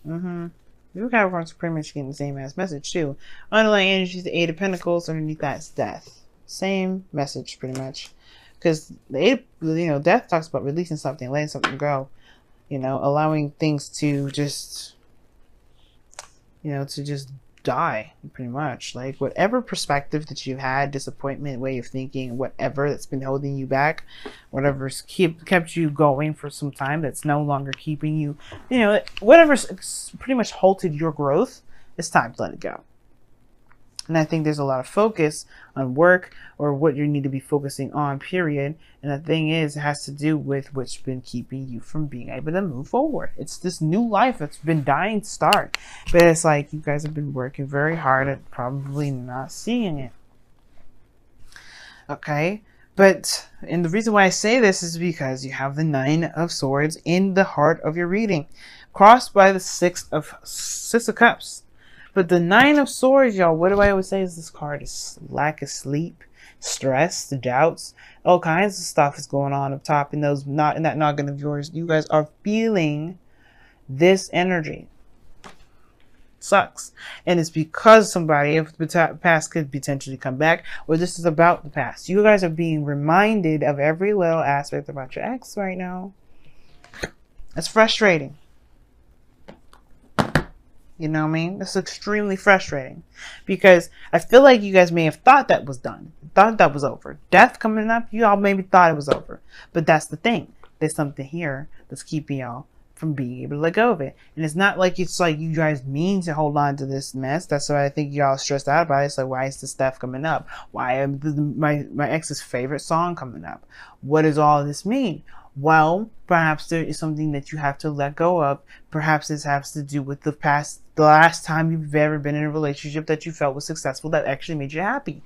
You Capricorns are pretty much getting the same ass message too. Underlying energy is the Eight of Pentacles. Underneath that's death. Same message pretty much. Because the eight, death talks about releasing something, letting something go. Allowing things to just, to just die pretty much. Like whatever perspective that you've had, disappointment, way of thinking, whatever that's been holding you back, whatever's kept you going for some time, that's no longer keeping you, whatever's pretty much halted your growth, it's time to let it go. And I think there's a lot of focus on work or what you need to be focusing on, period. And the thing is, it has to do with what's been keeping you from being able to move forward. It's this new life that's been dying to start. But it's like you guys have been working very hard at probably not seeing it. Okay? And the reason why I say this is because you have the Nine of Swords in the heart of your reading, crossed by the Six of Cups. But the Nine of Swords, y'all, what do I always say is this card is lack of sleep, stress, the doubts, all kinds of stuff is going on up top in that noggin of yours. You guys are feeling this energy. Sucks. And it's because somebody of the past could potentially come back, or this is about the past. You guys are being reminded of every little aspect about your ex right now. It's frustrating. You know what I mean? It's extremely frustrating because I feel like you guys may have thought that was done, thought that was over. Death coming up, you all maybe thought it was over. But that's the thing. There's something here that's keeping y'all from being able to let go of it. And it's not like it's like you guys mean to hold on to this mess. That's why I think y'all stressed out about it. It's like, why is this stuff coming up? Why am my ex's favorite song coming up? What does all this mean? Well, perhaps there is something that you have to let go of. Perhaps this has to do with the last time you've ever been in a relationship that you felt was successful, that actually made you happy.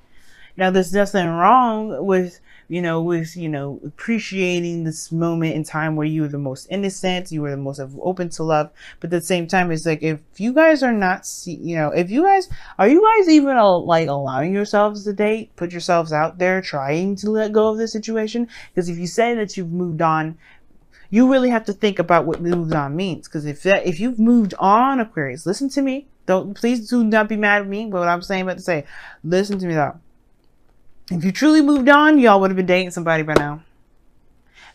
Now, there's nothing wrong with, appreciating this moment in time where you were the most innocent, you were the most open to love. But at the same time, it's like, if you guys are not, are you guys even like allowing yourselves to date, put yourselves out there, trying to let go of the situation? Because if you say that you've moved on, you really have to think about what moved on means. Because if you've moved on, Aquarius, listen to me. Please do not be mad at me. But what I'm saying about to say, listen to me though. If you truly moved on, y'all would have been dating somebody by now.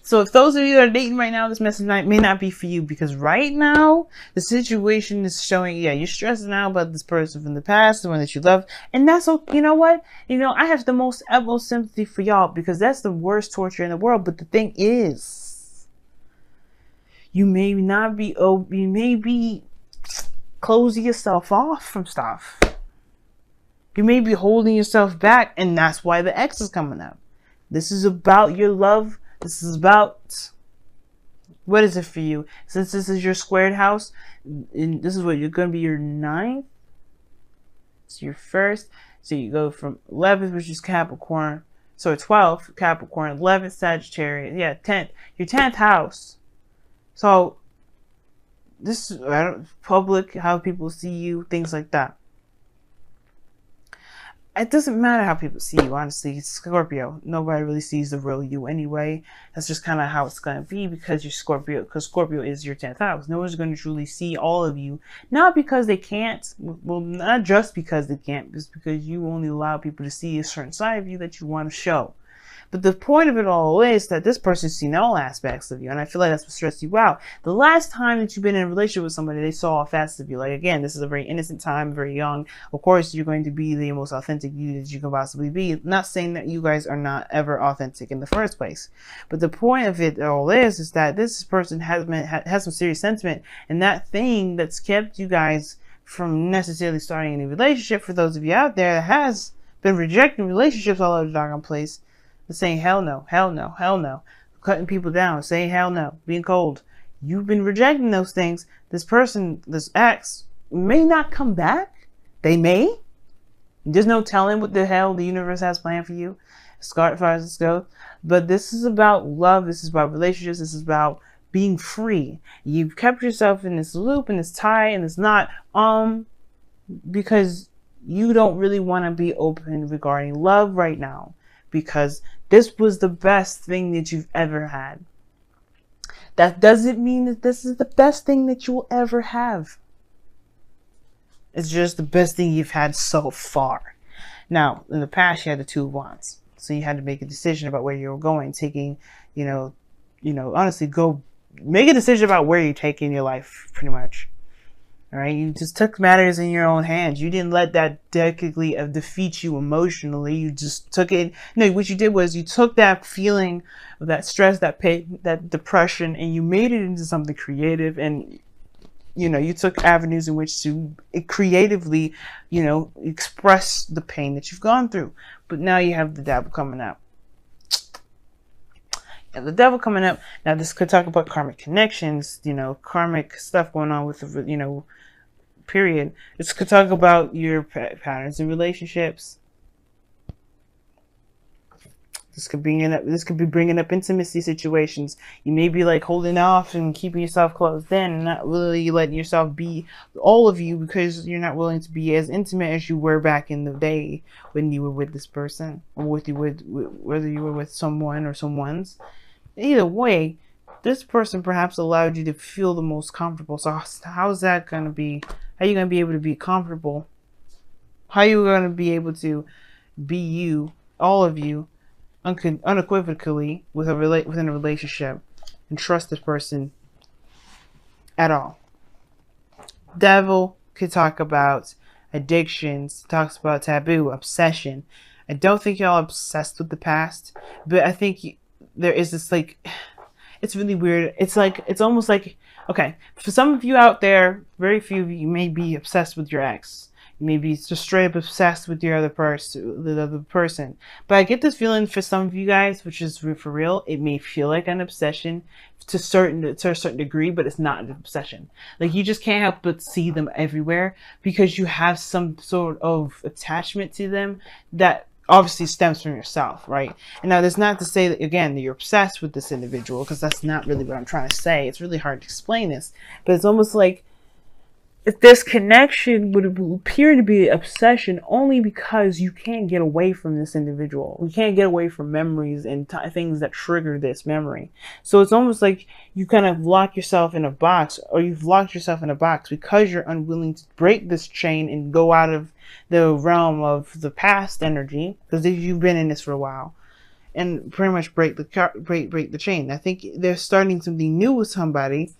So if those of you that are dating right now, this message may not be for you, because right now the situation is showing, you're stressing out about this person from the past, the one that you love, and that's okay. You know what? I have the most utmost sympathy for y'all, because that's the worst torture in the world. But the thing is, you may be closing yourself off from stuff. You may be holding yourself back, and that's why the X is coming up. This is about your love. This is about, what is it for you? Since this is your squared house, and this is what you're going to be your 9th. It's your first. So you go from 11th, which is Capricorn. So 12th, Capricorn. 11th, Sagittarius. Yeah, 10th. Your 10th house. So this is public, how people see you, things like that. It doesn't matter how people see you, honestly. It's Scorpio. Nobody really sees the real you anyway. That's just kind of how it's going to be, because you're Scorpio. Because Scorpio is your 10th house. No one's going to truly see all of you. Not because they can't. Well, not just because they can't. Just because you only allow people to see a certain side of you that you want to show. But the point of it all is that this person's seen all aspects of you. And I feel like that's what stressed you out. The last time that you've been in a relationship with somebody, they saw all facets of you. Like, again, this is a very innocent time, very young. Of course, you're going to be the most authentic you that you can possibly be. I'm not saying that you guys are not ever authentic in the first place. But the point of it all is that this person has some serious sentiment. And that thing that's kept you guys from necessarily starting a new relationship, for those of you out there that has been rejecting relationships all over the doggone place, saying hell no, hell no, hell no, cutting people down, saying hell no, being cold. You've been rejecting those things. This person, this ex, may not come back. They may. There's no telling what the hell the universe has planned for you, as far as it goes. But this is about love. This is about relationships. This is about being free. You've kept yourself in this loop, in this tie, and it's not because you don't really want to be open regarding love right now. Because this was the best thing that you've ever had. That doesn't mean that this is the best thing that you will ever have. It's just the best thing you've had so far. Now, in the past, you had the Two of Wands. So you had to make a decision about where you were going, taking, honestly, go make a decision about where you're taking your life, pretty much. All right, you just took matters in your own hands. You didn't let that technically defeat you emotionally. You just took it. No, what you did was you took that feeling of that stress, that pain, that depression, and you made it into something creative. And you took avenues in which to creatively, express the pain that you've gone through. But now you have the devil coming up. And the devil coming up. Now this could talk about karmic connections, karmic stuff going on with period. This could talk about your patterns in relationships. This could be bringing up intimacy situations. You may be like holding off and keeping yourself closed in, and not really letting yourself be all of you, because you're not willing to be as intimate as you were back in the day when you were with this person, or whether you were with someone or someone's. Either way, this person perhaps allowed you to feel the most comfortable. So how's that going to be? How are you going to be able to be comfortable? How are you going to be able to be you, all of you, unequivocally within a relationship, and trust this person at all? Devil could talk about addictions, talks about taboo, obsession. I don't think y'all are obsessed with the past, but I think there is this, it's really weird. It's almost like, okay, for some of you out there, very few of you may be obsessed with your ex. You may be just straight up obsessed with the other person. But I get this feeling for some of you guys, which is for real, it may feel like an obsession to a certain degree, but it's not an obsession. Like, you just can't help but see them everywhere because you have some sort of attachment to them that obviously stems from yourself, right? And now that's not to say that, again, that you're obsessed with this individual, because that's not really what I'm trying to say. It's really hard to explain this, but it's almost like if this connection would appear to be obsession only because you can't get away from this individual. You can't get away from memories and things that trigger this memory. So it's almost like you kind of lock yourself in a box, or you've locked yourself in a box because you're unwilling to break this chain and go out of the realm of the past energy, because you've been in this for a while, and pretty much break the chain. I think they're starting something new with somebody.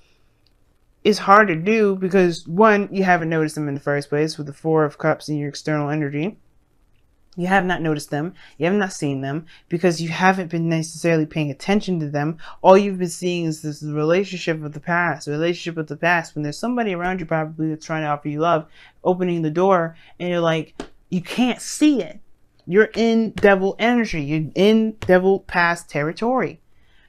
It's hard to do because, one, you haven't noticed them in the first place with the Four of Cups in your external energy. You have not noticed them. You have not seen them because you haven't been necessarily paying attention to them. All you've been seeing is this relationship of the past. When there's somebody around you probably that's trying to offer you love, opening the door, and you're like, you can't see it. You're in devil energy. You're in devil past territory.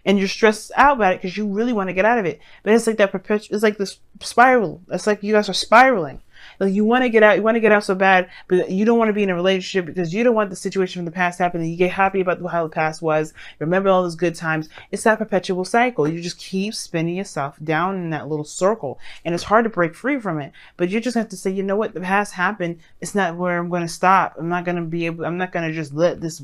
And you're stressed out about it because you really want to get out of it. But it's like that it's like this spiral. It's like you guys are spiraling. Like, you want to get out so bad, but you don't want to be in a relationship because you don't want the situation from the past happening. You get happy about how the past was. Remember all those good times. It's that perpetual cycle. You just keep spinning yourself down in that little circle. And it's hard to break free from it. But you just have to say, you know what? The past happened. It's not where I'm going to stop. I'm not going to just let this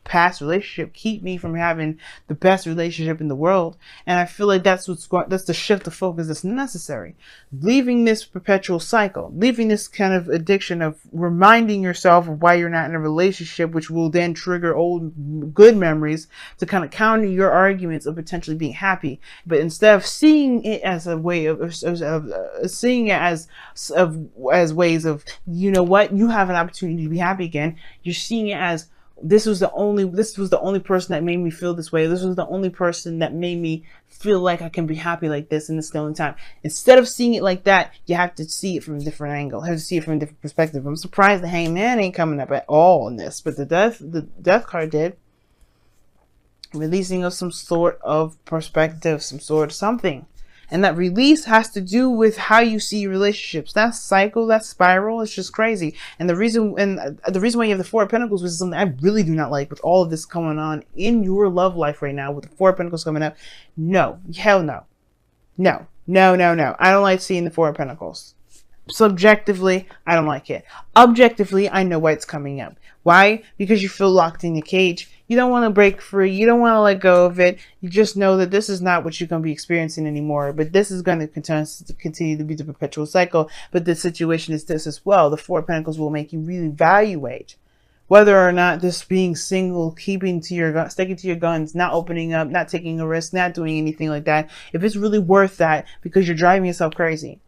past relationship keep me from having the best relationship in the world. And I feel like that's the shift of focus that's necessary. Leaving this perpetual cycle, leaving this kind of addiction of reminding yourself of why you're not in a relationship, which will then trigger old good memories to kind of counter your arguments of potentially being happy. But instead of seeing it as a way of seeing it as ways of, you know what, you have an opportunity to be happy again. You're seeing it as, this was the only person that made me feel this way. This was the only person that made me feel like I can be happy like this in this the only time. Instead of seeing it like that, you have to see it from a different angle. You have to see it from a different perspective. I'm surprised the Hangman ain't coming up at all in this, but the death card did. Releasing of some sort of perspective, some sort of something. And that release has to do with how you see relationships. That cycle, that spiral, it's just crazy. And the reason why you have the Four of Pentacles, which is something I really do not like with all of this going on in your love life right now, with the Four of Pentacles coming up. No, hell no. No. I don't like seeing the Four of Pentacles. Subjectively, I don't like it. Objectively, I know why it's coming up. Why? Because you feel locked in your cage. You don't want to break free. You don't want to let go of it. You just know that this is not what you're going to be experiencing anymore. But this is going to continue to be the perpetual cycle. But the situation is this as well. The Four of Pentacles will make you really evaluate whether or not this being single, keeping to your sticking to your guns, not opening up, not taking a risk, not doing anything like that, if it's really worth that, because you're driving yourself crazy.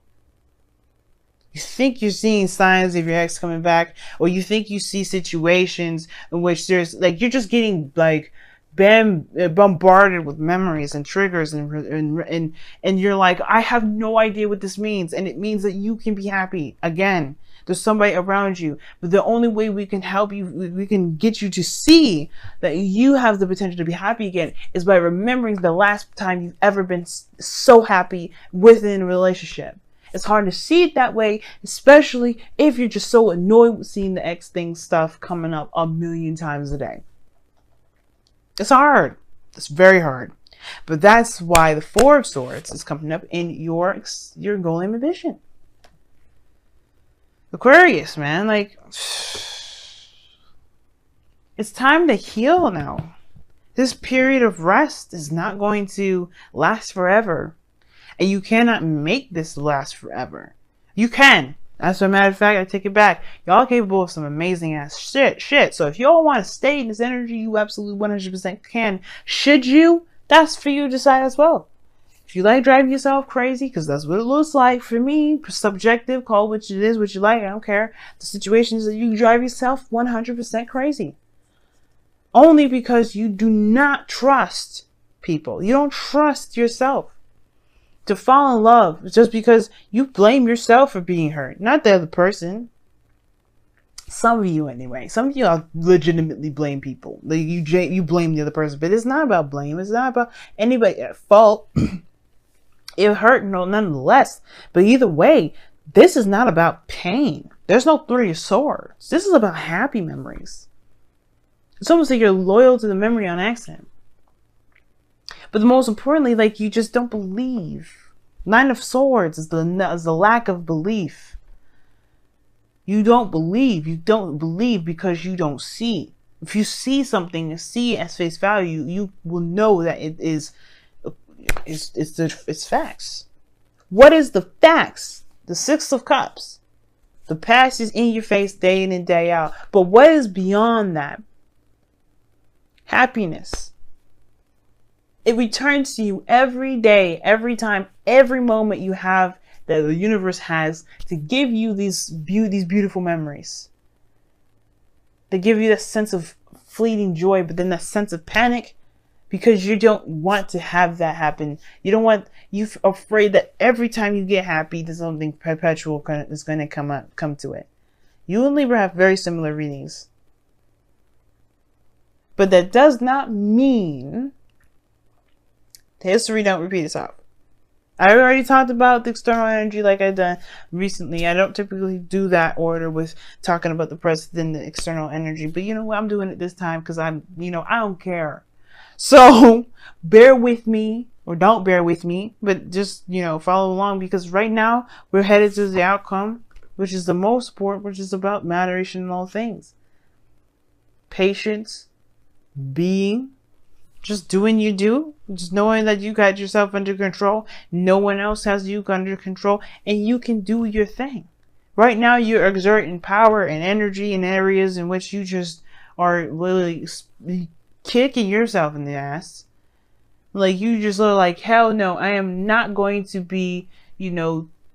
You think you're seeing signs of your ex coming back, or you think you see situations in which there's like, you're just getting like bombarded with memories and triggers, and you're like, I have no idea what this means. And it means that you can be happy again. There's somebody around you, but the only way we can help you, we can get you to see that you have the potential to be happy again, is by remembering the last time you've ever been so happy within a relationship. It's hard to see it that way, especially if you're just so annoyed with seeing the ex thing stuff coming up a million times a day. It's hard. It's very hard. But that's why the Four of Swords is coming up in your goal and ambition. Aquarius, man, like, it's time to heal now. This period of rest is not going to last forever. And you cannot make this last forever. You can. As a matter of fact, I take it back. Y'all capable of some amazing ass shit. So if y'all want to stay in this energy, you absolutely 100% can. Should you? That's for you to decide as well. If you like driving yourself crazy, because that's what it looks like for me, subjective, call what it is, what you like, I don't care. The situation is that you drive yourself 100% crazy. Only because you do not trust people. You don't trust yourself to fall in love just because you blame yourself for being hurt, not the other person. Some of you anyway. Some of you legitimately blame people. Like you blame the other person, but it's not about blame. It's not about anybody at fault. It hurt nonetheless. But either way, this is not about pain. There's no Three of Swords. This is about happy memories. It's almost like you're loyal to the memory on accident. But the most importantly, like, you just don't believe. Nine of Swords is the lack of belief. You don't believe. You don't believe because you don't see. If you see something, see it as face value, you will know that it's facts. What is the facts? The Six of Cups. The past is in your face day in and day out. But what is beyond that? Happiness. It returns to you every day, every time, every moment you have that the universe has to give you these beautiful memories. They give you that sense of fleeting joy, but then that sense of panic because you don't want to have that happen. You're afraid that every time you get happy, there's something perpetual is going to come to it. You and Libra have very similar readings. But that does not mean history don't repeat itself. I already talked about the external energy like I've done recently. I don't typically do that order with talking about the present and the external energy. But you know what? I'm doing it this time because I don't care. So bear with me, or don't bear with me, but just, follow along, because right now we're headed to the outcome, which is the most important, which is about moderation in all things. Patience, being, just doing you do, just knowing that you got yourself under control. No one else has you under control, and you can do your thing. Right now, you're exerting power and energy in areas in which you just are literally kicking yourself in the ass. Like, you just look like, hell no, I am not going to be,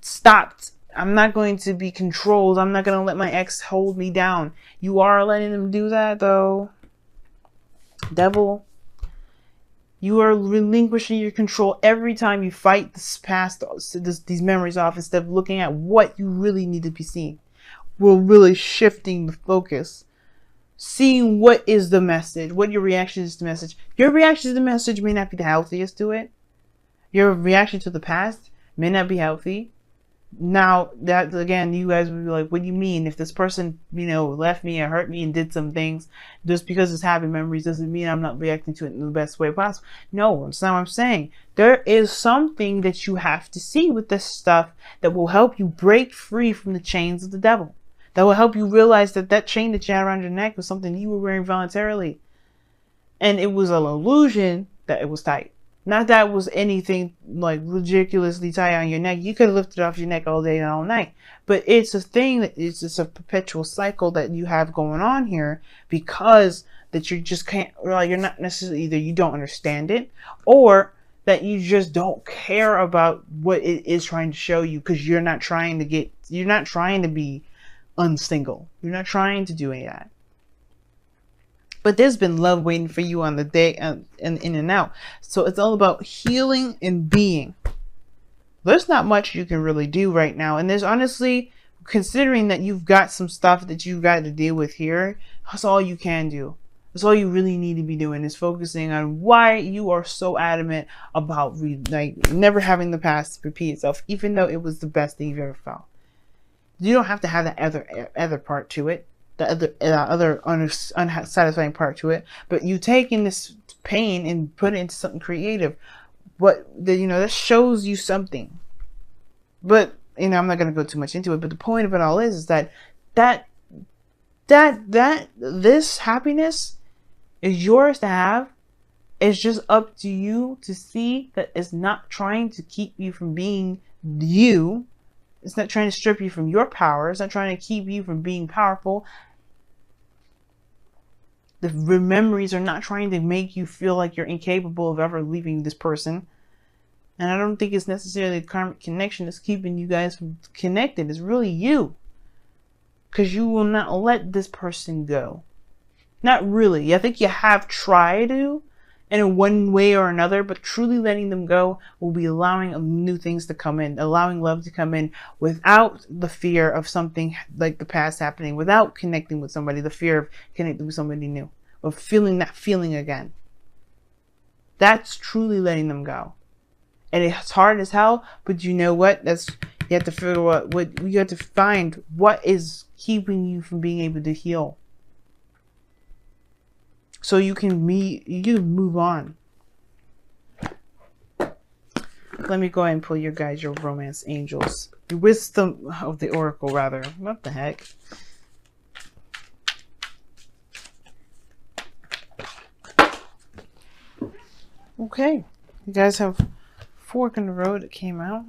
stopped. I'm not going to be controlled. I'm not going to let my ex hold me down. You are letting them do that, though. Devil. You are relinquishing your control every time you fight these memories off, instead of looking at what you really need to be seeing. We're really shifting the focus. Seeing what is the message, what your reaction is to the message. Your reaction to the message may not be the healthiest to it. Your reaction to the past may not be healthy. Now that again, you guys would be like, what do you mean? If this person, left me and hurt me and did some things, just because it's happy memories doesn't mean I'm not reacting to it in the best way possible. No, that's not what I'm saying. There is something that you have to see with this stuff that will help you break free from the chains of the devil. That will help you realize that that chain that you had around your neck was something you were wearing voluntarily. And it was an illusion that it was tight. Not that it was anything like ridiculously tight on your neck. You could have lifted it off your neck all day and all night. But it's a thing that it's just a perpetual cycle that you have going on here, because that you just can't, like, you're not necessarily, either you don't understand it, or that you just don't care about what it is trying to show you, because you're not trying to be unsingle. You're not trying to do any of that. But there's been love waiting for you on the day and in and out. So it's all about healing and being. There's not much you can really do right now. And there's honestly, considering that you've got some stuff that you've got to deal with here, that's all you can do. That's all you really need to be doing, is focusing on why you are so adamant about never having the past repeat itself, even though it was the best thing you've ever felt. You don't have to have that other part to it. The other unsatisfying part to it, but you taking this pain and put it into something creative, that shows you something. But I'm not going to go too much into it, but the point of it all is that this happiness is yours to have. It's just up to you to see that it's not trying to keep you from being you. It's not trying to strip you from your power. It's not trying to keep you from being powerful. The memories are not trying to make you feel like you're incapable of ever leaving this person. And I don't think it's necessarily the karmic connection that's keeping you guys from connected. It's really you. Because you will not let this person go. Not really. I think you have tried to, in one way or another, but truly letting them go will be allowing new things to come in, allowing love to come in without the fear of something like the past happening, without connecting with somebody, the fear of connecting with somebody new, of feeling that feeling again. That's truly letting them go. And it's hard as hell, but you know what? You have to figure out you have to find what is keeping you from being able to heal. So you can move on. Let me go ahead and pull your guys, your romance angels. The wisdom of the oracle, rather. What the heck? Okay. You guys have Fork in the Road that came out.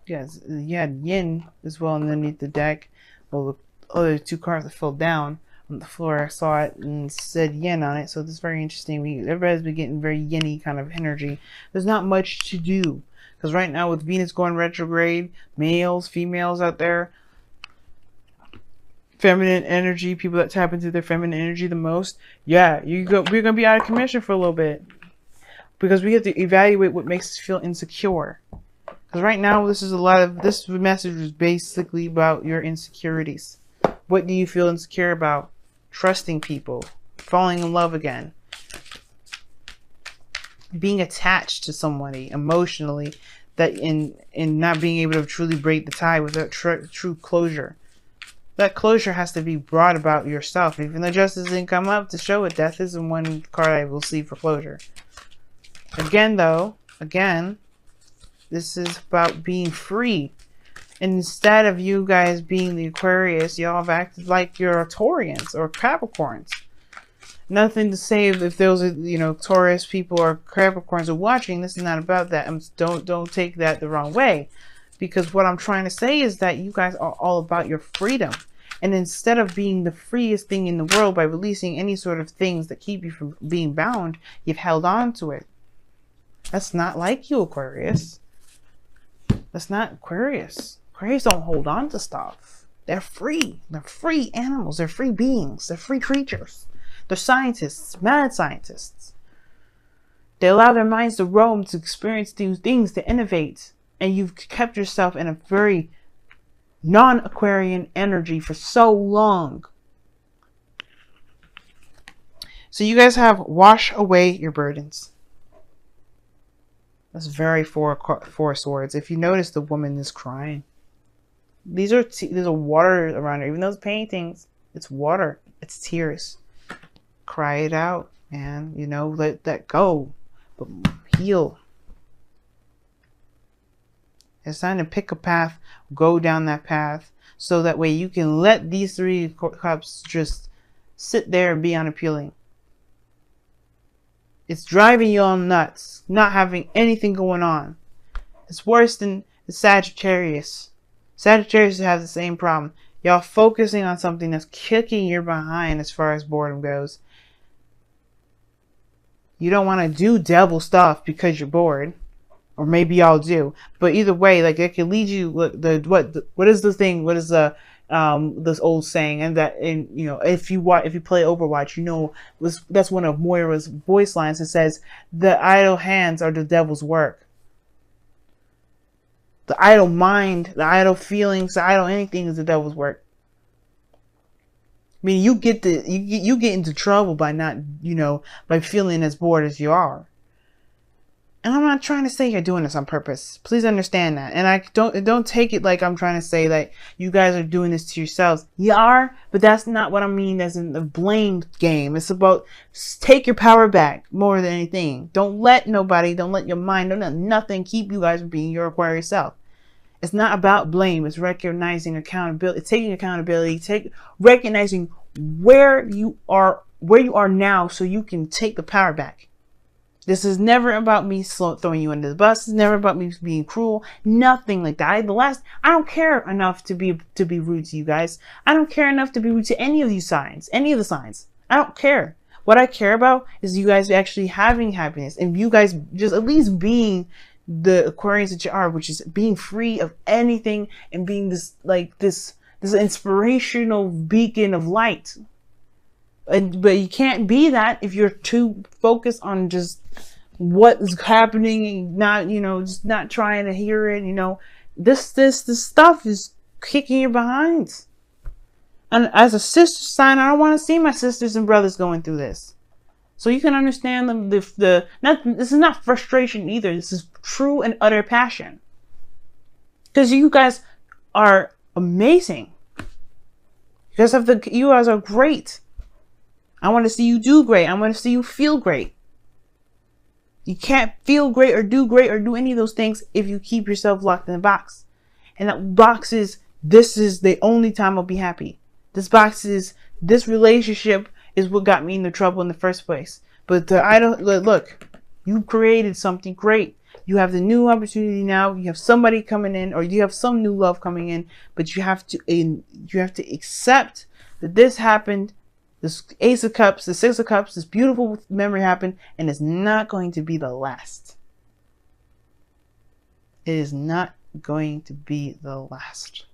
Yes, you had Yin as well underneath the deck. Well, the other two cards that fell down on the floor, I saw it and said Yin on it. So this is very interesting. Everybody's been getting very Yin-y kind of energy. There's not much to do. Because right now with Venus going retrograde, males, females out there, feminine energy, people that tap into their feminine energy the most, yeah, we're going to be out of commission for a little bit. Because we have to evaluate what makes us feel insecure. Because right now, this message is basically about your insecurities. What do you feel insecure about? Trusting people, falling in love again, being attached to somebody emotionally, that in not being able to truly break the tie without true closure. That closure has to be brought about yourself. Even though justice didn't come up to show it, death isn't one card I will see for closure. Again, this is about being free. And instead of you guys being the Aquarius, y'all have acted like you're Taurians or Capricorns. Nothing to say if those are, Taurus people or Capricorns are watching. This is not about that. Don't take that the wrong way. Because what I'm trying to say is that you guys are all about your freedom. And instead of being the freest thing in the world by releasing any sort of things that keep you from being bound, you've held on to it. That's not like you, Aquarius. That's not Aquarius. Aquarius don't hold on to stuff. They're free. They're free animals. They're free beings. They're free creatures. They're scientists, mad scientists. They allow their minds to roam, to experience new things, to innovate. And you've kept yourself in a very non-Aquarian energy for so long. So you guys have wash away your burdens. That's very four swords. If you notice, the woman is crying. There's a water around her. Even those paintings, it's water. It's tears. Cry it out, man. You know, let that go. But heal. It's time to pick a path, go down that path, so that way you can let these 3 cups just sit there and be unappealing. It's driving you all nuts, not having anything going on. It's worse than the Sagittarius. Sagittarius has the same problem. Y'all focusing on something that's kicking your behind as far as boredom goes. You don't want to do devil stuff because you're bored. Or maybe y'all do. But either way, like, it can lead you, what is the thing? What is the this old saying? And that, and you know, if you play Overwatch, you know, that's one of Moira's voice lines. It says, "The idle hands are the devil's work." The idle mind, the idle feelings, the idle anything is the devil's work. I mean, you get into trouble by not, you know, by feeling as bored as you are. And I'm not trying to say you're doing this on purpose. Please understand that. And I don't take it like I'm trying to say that you guys are doing this to yourselves. You are, but that's not what I mean as in the blame game. It's about take your power back more than anything. Don't let nobody, don't let your mind, don't let nothing keep you guys from being your Aquarius self. It's not about blame. It's recognizing accountability. It's taking accountability. Recognizing where you are now, so you can take the power back. This is never about me throwing you under the bus. It's never about me being cruel. Nothing like that. I don't care enough to be rude to you guys. I don't care enough to be rude to any of the signs. I don't care. What I care about is you guys actually having happiness, and you guys just at least being the Aquarians that you are, which is being free of anything and being this inspirational beacon of light. But you can't be that if you're too focused on just what is happening and not, you know, just not trying to hear it. You know, this stuff is kicking your behinds. And as a sister sign, I don't want to see my sisters and brothers going through this. So you can understand them. This is not frustration either. This is true and utter passion. Because you guys are amazing. You guys are great. I want to see you do great. I want to see you feel great. You can't feel great or do any of those things if you keep yourself locked in a box. And that box is, this is the only time I'll be happy. This relationship is what got me into trouble in the first place. But look, you created something great. You have the new opportunity now. You have somebody coming in, or you have some new love coming in, but you have to accept that this happened. This Ace of Cups, the Six of Cups, this beautiful memory happened, and it's not going to be the last. It is not going to be the last.